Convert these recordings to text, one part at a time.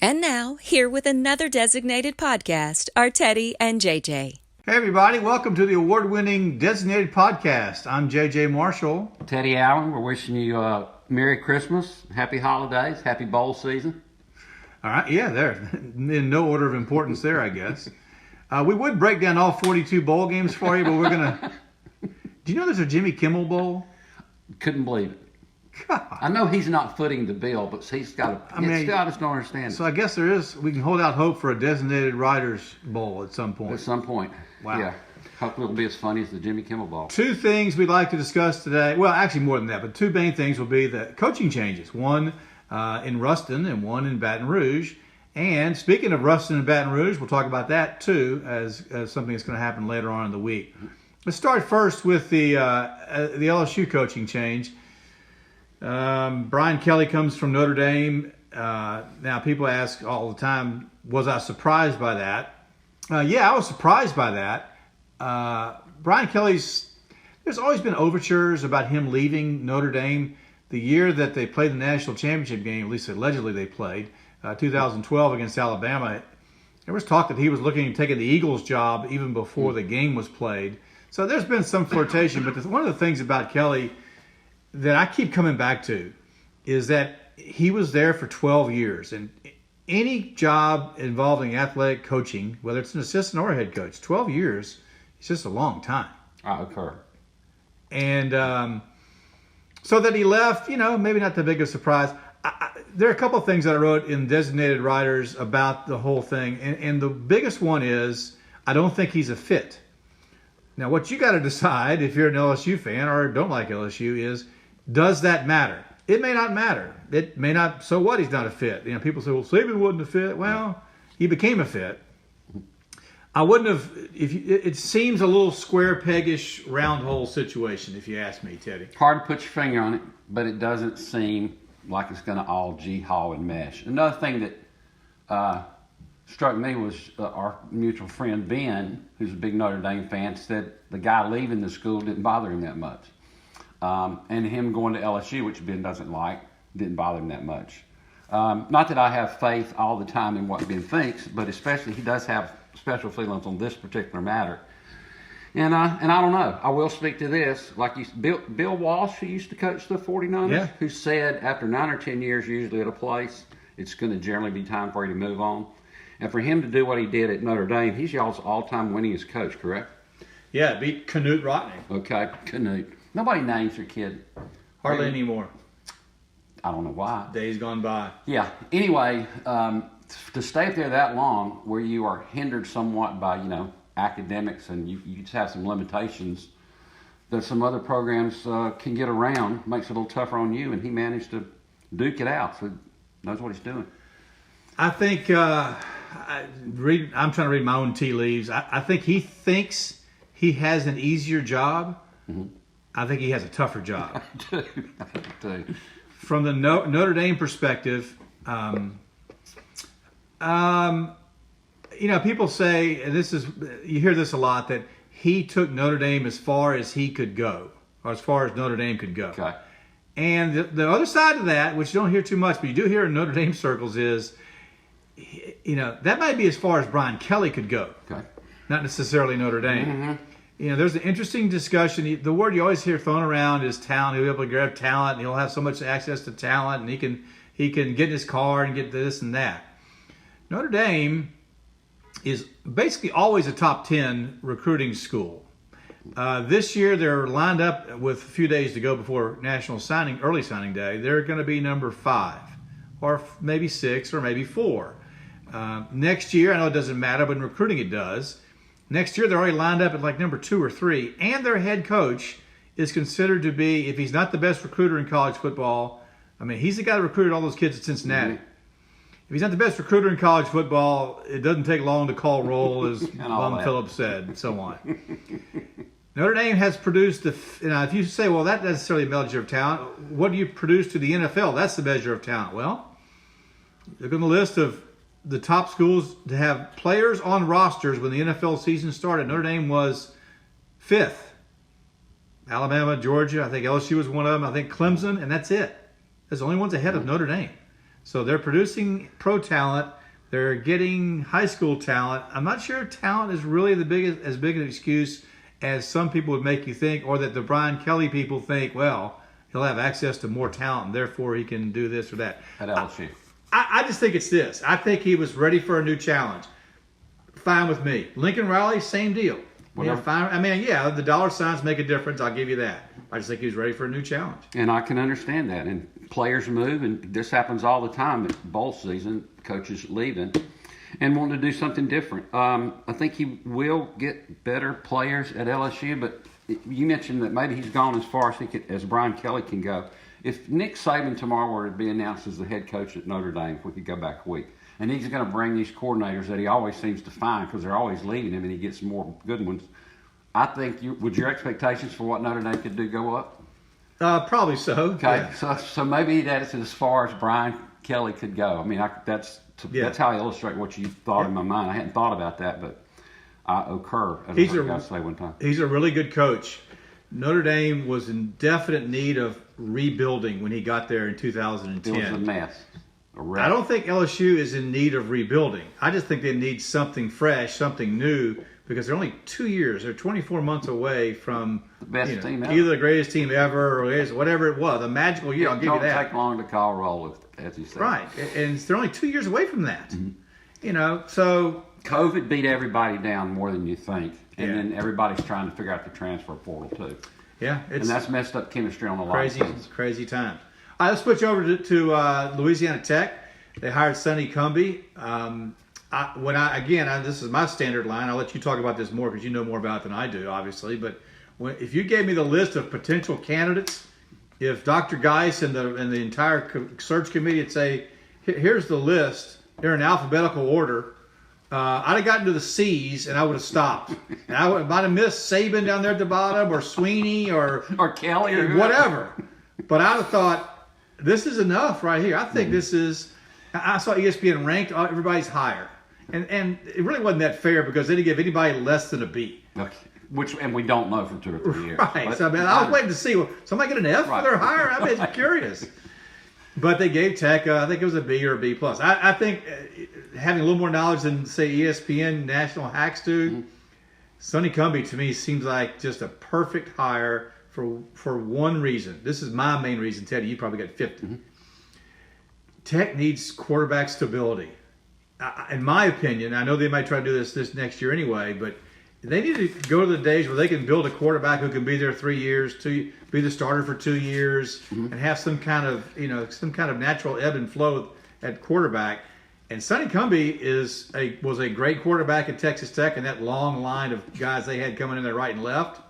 And now, here with another designated podcast are Teddy and JJ. Hey everybody, welcome to the award-winning Designated Podcast. I'm JJ Marshall. Teddy Allen, we're wishing you a Merry Christmas, Happy Holidays, Happy Bowl season. All right, yeah, there. In no order of importance there, I guess. We would break down all 42 bowl games for you, but we're going to... Do you know there's a Jimmy Kimmel Bowl? Couldn't believe it. God. I know he's not footing the bill, but he's got to... I just don't understand So I guess there is... We can hold out hope for a Designated Writers Bowl at some point. At some point. Wow. Yeah. Hopefully it'll be as funny as the Jimmy Kimmel Bowl. Two things we'd like to discuss today. Well, actually more than that, but two main things will be the coaching changes. One in Ruston and one in Baton Rouge. And speaking of Ruston and Baton Rouge, we'll talk about that too as something that's going to happen later on in the week. Let's start first with the LSU coaching change. Brian Kelly comes from Notre Dame. Now, people ask all the time, was I surprised by that? Yeah, I was surprised by that. Brian Kelly's, there's always been overtures about him leaving Notre Dame. The year that they played the national championship game, at least allegedly they played, 2012 against Alabama, there was talk that he was looking at taking the Eagles job even before the game was played. So there's been some flirtation, but one of the things about Kelly that I keep coming back to is that he was there for 12 years. And any job involving athletic coaching, whether it's an assistant or a head coach, 12 years is just a long time. I occur. And so that he left, maybe not the biggest surprise. There are a couple of things that I wrote in Designated Writers about the whole thing. And the biggest one is I don't think he's a fit. Now, what you got to decide if you're an LSU fan or don't like LSU is, does that matter? It may not matter. It may not. So what? He's not a fit. People say, well, Saban wasn't a fit. Well, he became a fit. I wouldn't have. It seems a little square peggish round hole situation, if you ask me, Teddy. Hard to put your finger on it, but it doesn't seem like it's going to all haul and mesh. Another thing that struck me was our mutual friend Ben, who's a big Notre Dame fan, said the guy leaving the school didn't bother him that much. And him going to LSU, which Ben doesn't like, didn't bother him that much. Not that I have faith all the time in what Ben thinks, but especially he does have special feelings on this particular matter. And I don't know. I will speak to this. Like Bill Walsh, who used to coach the 49ers, who said after 9 or 10 years usually at a place, it's going to generally be time for you to move on. And for him to do what he did at Notre Dame, he's y'all's all-time winningest coach, correct? Yeah, beat Knute Rockne. Okay, Knute. Nobody names their kid. Hardly anymore. I don't know why. Days gone by. Yeah. Anyway, to stay up there that long where you are hindered somewhat by, academics and you just have some limitations that some other programs can get around, makes it a little tougher on you, and he managed to duke it out. So he knows what he's doing. I think, I'm trying to read my own tea leaves. I think he thinks he has an easier job. Mm-hmm. I think he has a tougher job. I do. From the Notre Dame perspective, people say, and you hear this a lot, that he took Notre Dame as far as he could go, or as far as Notre Dame could go. Okay. And the other side of that, which you don't hear too much, but you do hear in Notre Dame circles, is, that might be as far as Brian Kelly could go. Okay. Not necessarily Notre Dame. Mm-hmm. There's an interesting discussion. The word you always hear thrown around is talent. He'll be able to grab talent, and he'll have so much access to talent, and he can get in his car and get this and that. Notre Dame is basically always a top 10 recruiting school. This year they're lined up with a few days to go before early signing day. They're going to be number 5, or maybe 6, or maybe 4. Next year, I know it doesn't matter, but in recruiting it does. Next year, they're already lined up at like number 2 or 3, and their head coach is considered to be, if he's not the best recruiter in college football, he's the guy that recruited all those kids at Cincinnati. Mm-hmm. If he's not the best recruiter in college football, it doesn't take long to call roll, as Bum Phillips said, and so on. Notre Dame has produced if you say, well, that's not necessarily a measure of talent, what do you produce to the NFL? That's the measure of talent. Well, look on the list of the top schools to have players on rosters when the NFL season started. Notre Dame was 5th. Alabama, Georgia, I think LSU was one of them. I think Clemson, and that's it. There's the only ones ahead of Notre Dame. So they're producing pro talent. They're getting high school talent. I'm not sure talent is really as big an excuse as some people would make you think, or that the Brian Kelly people think, well, he'll have access to more talent and therefore he can do this or that. At LSU. I just think it's this. I think he was ready for a new challenge. Fine with me. Lincoln Riley, same deal. Fine. I mean, yeah, the dollar signs make a difference. I'll give you that. I just think he was ready for a new challenge. And I can understand that. And players move, and this happens all the time at bowl season, coaches leaving and wanting to do something different. I think he will get better players at LSU, but you mentioned that maybe he's gone as far as Brian Kelly can go. If Nick Saban tomorrow were to be announced as the head coach at Notre Dame, if we could go back a week, and he's going to bring these coordinators that he always seems to find because they're always leaving him and he gets more good ones, I think, would your expectations for what Notre Dame could do go up? Probably so. Okay, yeah. so maybe that's as far as Brian Kelly could go. I mean, that's how I illustrate what you thought in my mind. I hadn't thought about that, but I occur. He's a really good coach. Notre Dame was in definite need of rebuilding when he got there in 2010. It was a mess. I don't think LSU is in need of rebuilding. I just think they need something fresh, something new, because they're only 2 years. They're 24 months away from the best team ever. Either the greatest team ever or whatever it was, a magical year. I'll give you that. Don't take long to call roll, as you said. Right, and they're only 2 years away from that. Mm-hmm. So COVID beat everybody down more than you think, and then everybody's trying to figure out the transfer portal too. Yeah, and that's messed up chemistry on a lot of things. Crazy time. All right, let's switch over to Louisiana Tech. They hired Sonny Cumbie. This is my standard line. I'll let you talk about this more because you know more about it than I do, obviously. But if you gave me the list of potential candidates, if Dr. Geis and the entire search committee would say, "Here's the list," they're in alphabetical order. I'd have gotten to the C's and I would have stopped. And I might have missed Saban down there at the bottom, or Sweeney, or Kelly, or whatever. But I'd have thought, this is enough right here. I think this is. I saw ESPN ranked everybody's higher, and it really wasn't that fair because they didn't give anybody less than a B. Okay. And we don't know for 2 or 3 years. Right. But, so I was waiting to see. Somebody get an F for their hire? I'm just curious. But they gave Tech, I think it was a B or a B plus. I think having a little more knowledge than, say, ESPN national hacks do, Sonny Cumbie to me seems like just a perfect hire for one reason. This is my main reason, Teddy. You probably got 50. Mm-hmm. Tech needs quarterback stability. In my opinion, I know they might try to do this next year anyway, but they need to go to the days where they can build a quarterback who can be there 3 years, be the starter for 2 years, and have some kind of natural ebb and flow at quarterback. And Sonny Cumbie was a great quarterback at Texas Tech, and that long line of guys they had coming in there right and left.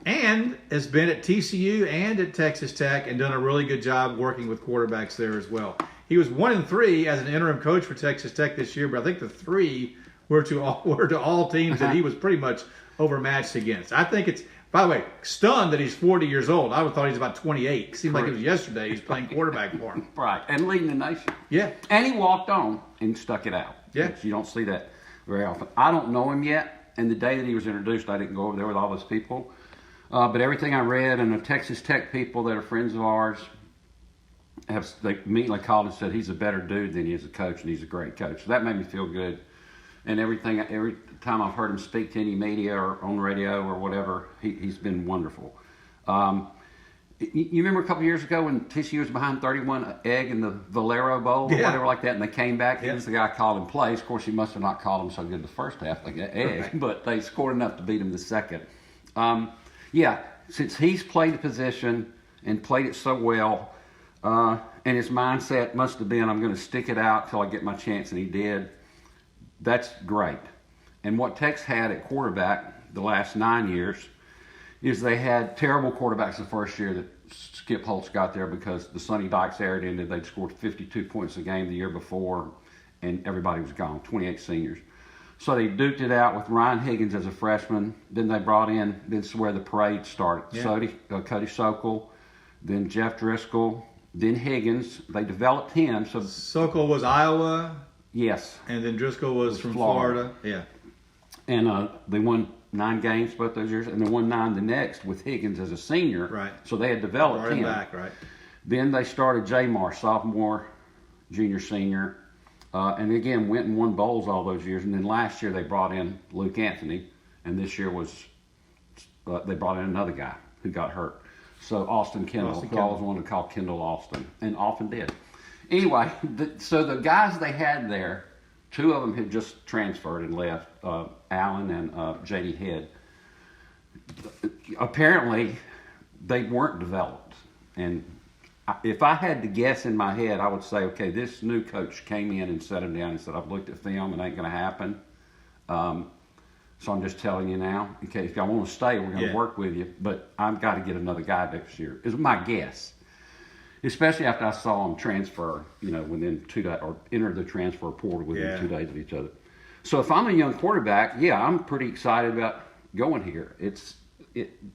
And has been at TCU and at Texas Tech and done a really good job working with quarterbacks there as well. He was 1-3 as an interim coach for Texas Tech this year, but I think the 3 were to all teams that he was pretty much overmatched against. I think it's, by the way, stunned that he's 40 years old. I would have thought he's about 28. It seemed like it was yesterday he was playing quarterback for him. Right, and leading the nation. Yeah. And he walked on and stuck it out. Yeah. You don't see that very often. I don't know him yet, and the day that he was introduced, I didn't go over there with all those people. But everything I read, and the Texas Tech people that are friends of ours, they immediately called and said he's a better dude than he is a coach, and he's a great coach. So that made me feel good. And every time I've heard him speak to any media or on radio or whatever, he's been wonderful. You remember a couple years ago when TCU was behind 31 egg in the Valero Bowl or whatever like that, and they came back? He was the guy called in plays. Of course, he must have not called him so good the first half, like egg, but they scored enough to beat him the second. Since he's played the position and played it so well, and his mindset must have been, I'm going to stick it out till I get my chance, and he did. That's great. And what Tech's had at quarterback the last 9 years is they had terrible quarterbacks the first year that Skip Holtz got there because the Sonny Dykes era ended. They'd scored 52 points a game the year before, and everybody was gone, 28 seniors. So they duked it out with Ryan Higgins as a freshman. Then they brought in, this is where the parade started. Yeah. Cody Sokol, then Jeff Driscoll, then Higgins. They developed him. So Sokol was Iowa. Yes. And then Driscoll was from Florida. Yeah. And they won 9 games both those years, and they won 9 the next with Higgins as a senior. Right. So they had developed him. Back, right. Then they started Jamar, sophomore junior, senior. And again, went and won bowls all those years. And then last year they brought in Luke Anthony, and this year they brought in another guy who got hurt. So Austin Kendall, who I always wanted to call Kendall Austin, and often did. Anyway, so the guys they had there, two of them had just transferred and left, Allen and J.D. Head. Apparently, they weren't developed. And if I had to guess in my head, I would say, okay, this new coach came in and sat him down and said, I've looked at film and it ain't going to happen. So I'm just telling you now, in case y'all want to stay, we're going to work with you. But I've got to get another guy next year, is my guess. Especially after I saw him transfer, within 2 days, or enter the transfer portal within 2 days of each other. So if I'm a young quarterback, I'm pretty excited about going here.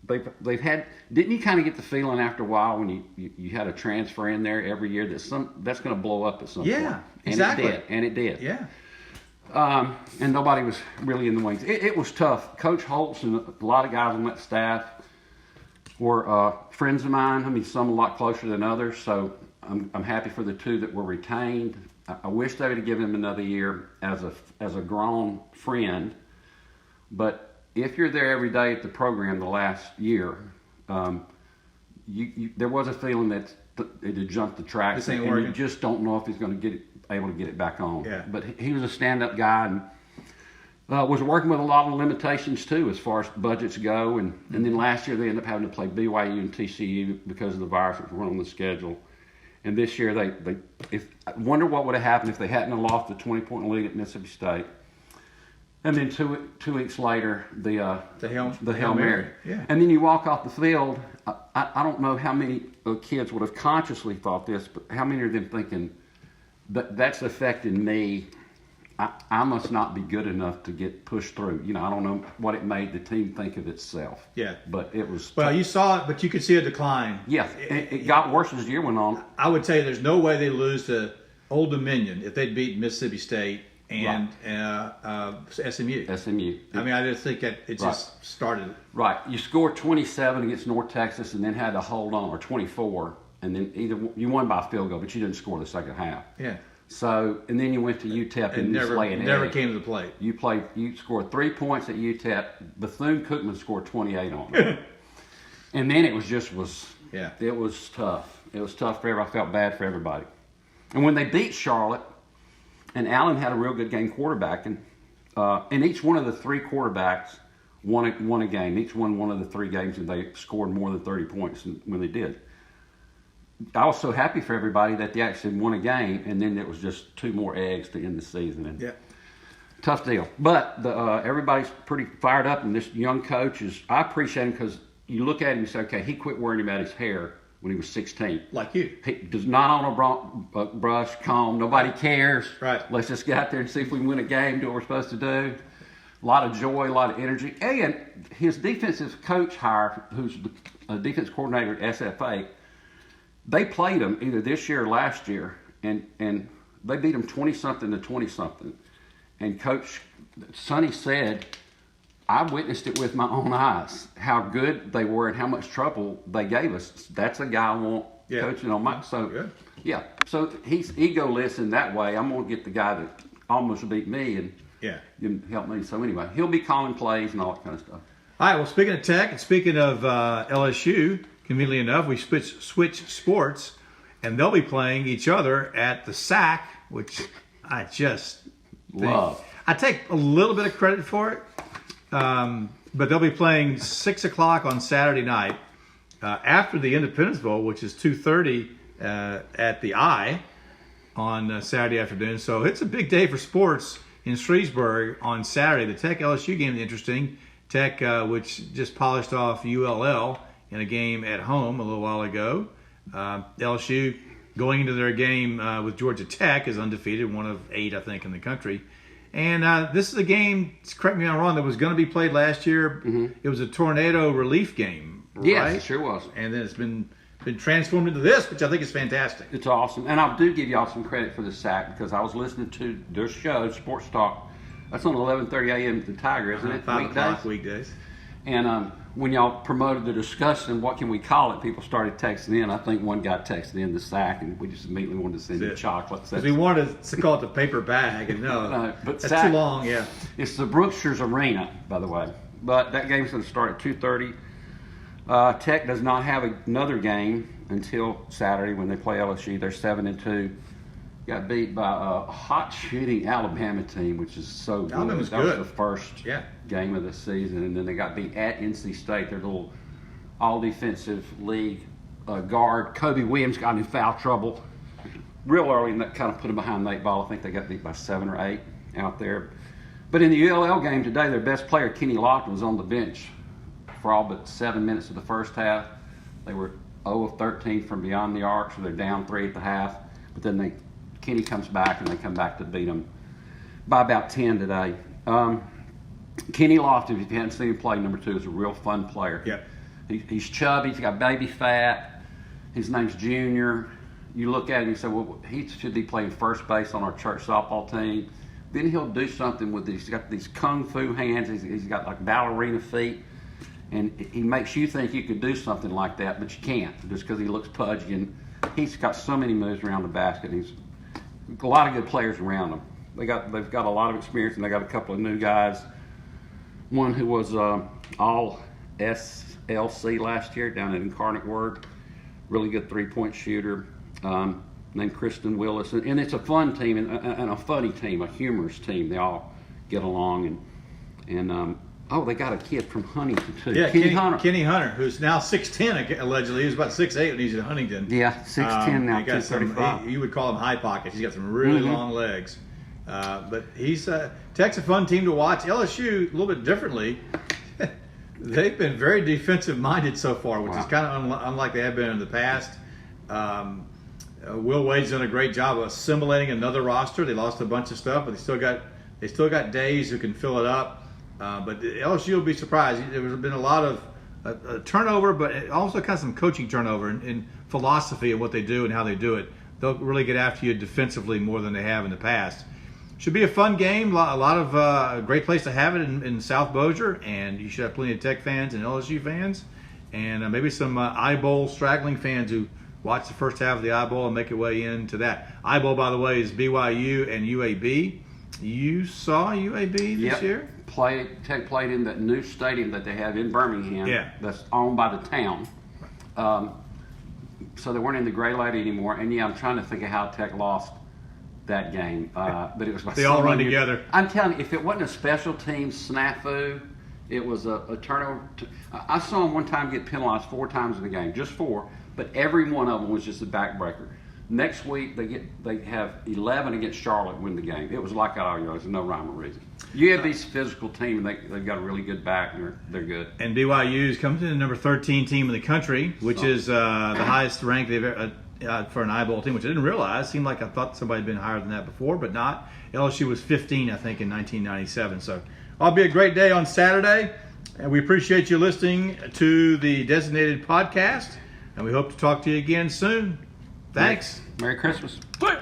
They've had. Didn't you kind of get the feeling after a while when you had a transfer in there every year that's going to blow up at some point? Yeah, exactly. And it did. Yeah. And nobody was really in the wings. It was tough. Coach Holtz and a lot of guys on that staff were friends of mine. I mean, some a lot closer than others. So I'm happy for the two that were retained. I wish they would have given him another year as a grown friend. But if you're there every day at the program the last year, there was a feeling that it had jumped the tracks, and you just don't know if he's going to able to get it back on. Yeah. But he was a stand-up guy and was working with a lot of limitations too as far as budgets go. And then last year they ended up having to play BYU and TCU because of the virus that was on the schedule. And this year I wonder what would have happened if they hadn't lost the 20-point lead at Mississippi State. And then two weeks later, the Hail Mary. Yeah. And then you walk off the field. I don't know how many kids would have consciously thought this, but how many of them thinking that's affecting me? I must not be good enough to get pushed through. I don't know what it made the team think of itself. Yeah. But it was. Well, you saw it, but you could see a decline. Yeah. It got worse as the year went on. I would tell you there's no way they lose to Old Dominion if they'd beat Mississippi State and SMU. I mean, I just think that it just started. Right. You scored 27 against North Texas and then had to hold on, or 24, and then either you won by a field goal, but you didn't score the second half. Yeah. So, and then you went to UTEP and never came to the plate. You scored 3 points at UTEP. Bethune-Cookman scored 28 on them. And then it was tough. It was tough for everybody. I felt bad for everybody. And when they beat Charlotte, and Allen had a real good game quarterbacking, and each one of the three quarterbacks won a game. Each one of the three games, and they scored more than 30 points when they did. I was so happy for everybody that they actually won a game, and then it was just 2 more eggs to end the season. And tough deal. But everybody's pretty fired up, and this young coach I appreciate him because you look at him and say, okay, he quit worrying about his hair when he was 16. Like you. He does not own a brush, comb. Nobody cares. Right. Let's just get out there and see if we can win a game, do what we're supposed to do. A lot of joy, a lot of energy. And his defensive coach hire, who's a defense coordinator at SFA, they played him either this year or last year, and they beat him 20-something to 20-something. And Coach Sonny said, I witnessed it with my own eyes, how good they were and how much trouble they gave us. That's a guy I want coaching on my. So, so he's egoless in that way. I'm going to get the guy that almost beat me and help me. So anyway, he'll be calling plays and all that kind of stuff. All right, well, speaking of Tech and speaking of LSU, conveniently enough, we switch sports, and they'll be playing each other at the SAC, which I just love. I take a little bit of credit for it. But they'll be playing 6 o'clock on Saturday night after the Independence Bowl, which is 2:30 at the I on Saturday afternoon. So it's a big day for sports in Shrevesburg on Saturday. The Tech LSU game is interesting. Tech, which just polished off ULL in a game at home a little while ago. LSU going into their game with Georgia Tech is undefeated, one of 8, I think, in the country. And this is a game, correct me if I'm wrong, that was going to be played last year. Mm-hmm. It was a tornado relief game, right? Yes, it sure was. And then it's been transformed into this, which I think is fantastic. It's awesome. And I do give y'all some credit for the SAC because I was listening to their show, Sports Talk. That's on 11:30 a.m. at the Tiger, isn't it? 5 o'clock weekdays. And when y'all promoted the discussion, what can we call it? People started texting in. I think one guy texted in the sack, and we just immediately wanted to send him chocolates. Because we wanted to call it the paper bag, and no, but that's too long. Yeah, it's the Brookshires Arena, by the way. But that game's going to start at 2:30. Tech does not have another game until Saturday when they play LSU. They're 7-2. Got beat by a hot shooting Alabama team, which is so good. Alabama's that good. was the first game of the season, and then they got beat at NC State. Their little all-defensive league guard Kobe Williams got in foul trouble real early, and that kind of put them behind the 8 ball. I think they got beat by 7 or 8 out there. But in the ULL game today, their best player Kenny Loft was on the bench for all but 7 minutes of the first half. They were 0 of 13 from beyond the arc, so they're down 3 at the half. But then Kenny comes back, and they come back to beat them by about 10 today. Kenny Loft, if you haven't seen him play, number 2, is a real fun player. Yeah. He's chubby. He's got baby fat. His name's Junior. You look at him, you say, well, he should be playing first base on our church softball team. Then he'll do something with these. He's got these kung fu hands. He's got like ballerina feet. And he makes you think you could do something like that, but you can't just because he looks pudgy. And he's got so many moves around the basket. He's a lot of good players around them. They've got a lot of experience, and they got a couple of new guys. One who was all SLC last year down at Incarnate Word, really good 3-point shooter, named Kristen Willis. And it's a fun team and a funny team, a humorous team. They all get along, and they got a kid from Huntington too. Yeah, Kenny Hunter, who's now 6'10", allegedly. He was about 6'8" when he was at Huntington. Yeah, 6'10" now, 235. You would call him high pockets. He's got some really long legs. But Tech's a fun team to watch. LSU, a little bit differently, they've been very defensive-minded so far, which is kind of unlike they have been in the past. Will Wade's done a great job of assimilating another roster. They lost a bunch of stuff, but they still got days who can fill it up. But LSU will be surprised. There's been a lot of turnover, but also kind of some coaching turnover in philosophy of what they do and how they do it. They'll really get after you defensively more than they have in the past. Should be a fun game. A lot of great place to have it in South Bossier, and you should have plenty of Tech fans and LSU fans, and maybe some I-Bowl straggling fans who watch the first half of the I-Bowl and make their way into that. I-Bowl, by the way, is BYU and UAB. You saw UAB this year? Tech played in that new stadium that they have in Birmingham that's owned by the town. So they weren't in the Gray Lady anymore. And, I'm trying to think of how Tech lost that game. But it was they all run together. I'm telling you, if it wasn't a special teams snafu, it was a turnover. I saw them one time get penalized 4 times in the game, just 4. But every one of them was just a backbreaker. Next week they have 11 against Charlotte, win the game. It was like that all year. There's no rhyme or reason. UAB's a physical team, and they've got a really good back, and they're good. And BYU's comes in the number 13 team in the country, which is the highest rank they've ever for an I-Bowl team, which I didn't realize. Seemed like I thought somebody had been higher than that before, but not. LSU was 15, I think, in 1997. So it'll be a great day on Saturday, and we appreciate you listening to the Designated Podcast, and we hope to talk to you again soon. Thanks. Merry Christmas. Play.